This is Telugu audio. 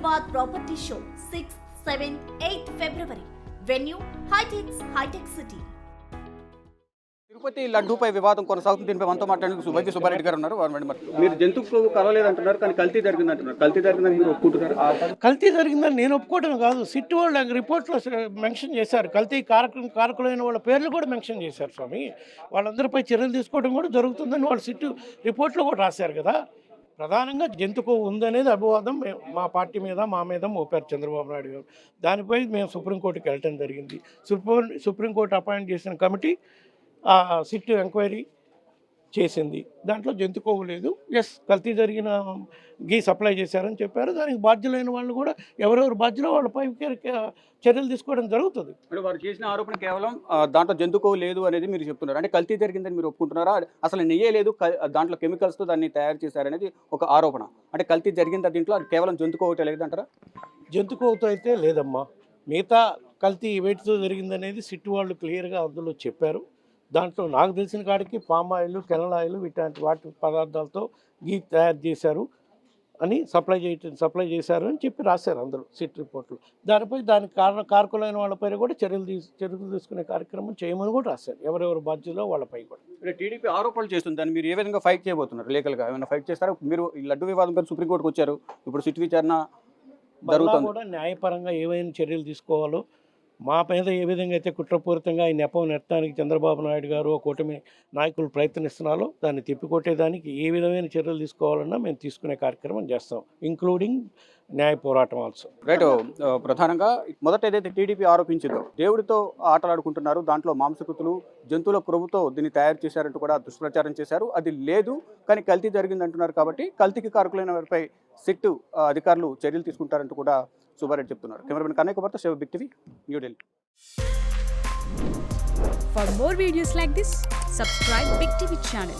Hyderabad Property Show 6th, 7th, 8th February. Venue High-Tech City. Tirupati లడ్డూపై వివాదం కొనసాగుతుంది. దీనిపై మనతో మాట్లాడడానికి వైద్య సుబ్బారెడ్డి గారు ఉన్నారు. మీరు జంతువుకు కలవలేదంటున్నారు, కానీ కల్తీ జరిగిందంటున్నారు. కల్తీ జరిగిందని మీరు ఒప్పుకుంటున్నారు? కల్తీ జరిగిందని నేను ఒప్పుకోవడం కాదు, సిట్ వాళ్ళు రిపోర్ట్లో మెన్షన్ చేశారు. కల్తీ కారకులైన వాళ్ళ పేర్లు కూడా మెన్షన్ చేశారు స్వామి. వాళ్ళందరిపై చర్యలు తీసుకోవడం కూడా జరుగుతుందని వాళ్ళు సిట్ రిపోర్ట్లో కూడా రాశారు కదా. ప్రధానంగా జంతుకు ఉందనేది అపవాదం మా పార్టీ మీద మా మీద మోపారు చంద్రబాబు నాయుడు గారు. దానిపై మేము సుప్రీంకోర్టుకి వెళ్ళటం జరిగింది. సుప్రీంకోర్టు అపాయింట్ చేసిన కమిటీ సిట్ ఎంక్వైరీ చేసింది. దాంట్లో జంతుకోవు లేదు. ఎస్, కల్తీ జరిగిన గీ సప్లై చేశారని చెప్పారు. దానికి బాధ్యులైన వాళ్ళు కూడా ఎవరెవరు బాధ్యులో వాళ్ళపై చర్యలు తీసుకోవడం జరుగుతుంది. అంటే వారు చేసిన ఆరోపణ కేవలం దాంట్లో జంతుకోవు లేదు అనేది మీరు చెప్తున్నారు. అంటే కల్తీ జరిగిందని మీరు ఒప్పుకుంటున్నారా? అసలు నెయ్యే లేదు, దాంట్లో కెమికల్స్తో దాన్ని తయారు చేశారనేది ఒక ఆరోపణ. అంటే కల్తీ జరిగిందా దీంట్లో? అది కేవలం జంతుకోవటే లేదంటారా? జంతుకోవుతో అయితే లేదమ్మా. మిగతా కల్తీ వేటితో జరిగిందనేది సిట్ వాళ్ళు క్లియర్గా అందులో చెప్పారు. దాంట్లో నాకు తెలిసిన కాడికి పామ్ ఆయిల్, కెనల్ ఆయిల్ ఇట్లాంటి వాటి పదార్థాలతో గీ తయారు చేశారు అని సప్లై చేశారు అని చెప్పి రాశారు అందులో సిట్ రిపోర్ట్లు. దానిపై దానికి కారకులైన వాళ్ళపై కూడా చర్యలు తీసుకునే కార్యక్రమం చేయమని కూడా రాశారు. ఎవరెవరు బాధ్యులో వాళ్ళపై కూడా. అంటే టీడీపీ ఆరోపణలు చేస్తుంది, దాన్ని మీరు ఏ విధంగా ఫైట్ చేయబోతున్నారు? లీగల్గా ఏమైనా ఫైట్ చేస్తారా? మీరు ఈ లడ్డు వివాదం పైన సుప్రీంకోర్టుకు వచ్చారు, ఇప్పుడు సిట్ విచారణ జరుగుతుంది కూడా. న్యాయపరంగా ఏవైనా చర్యలు తీసుకోవాలో, మా మీద ఏ విధంగా అయితే కుట్రపూరితంగా ఈ నెపం నెట్టడానికి చంద్రబాబు నాయుడు గారు కూటమి నాయకులు ప్రయత్నిస్తున్నారో దాన్ని తిప్పికొట్టేదానికి ఏ విధమైన చర్యలు తీసుకోవాలన్నా మేము తీసుకునే కార్యక్రమం చేస్తాం, ఇంక్లూడింగ్ న్యాయ పోరాటం ఆల్సో. రైట్. ప్రధానంగా మొదట ఏదైతే టీడీపీ ఆరోపించిందో దేవుడితో ఆటలాడుకుంటున్నారు, దాంట్లో మాంసకృతులు జంతువుల కొవ్వుతో దీన్ని తయారు చేశారంటూ కూడా దుష్ప్రచారం చేశారు. అది లేదు, కానీ కల్తీ జరిగింది అంటున్నారు. కాబట్టి కల్తీకి కారకులైన వారిపై సిట్ అధికారులు చర్యలు తీసుకుంటారంటూ కూడా సుబ్బారెడ్డి చెప్తున్నారు. కెమెరామెన్ కన్నయ్య కుమార్తో Shiva, big TV, New Delhi. For more videos like this, subscribe Big TV channel.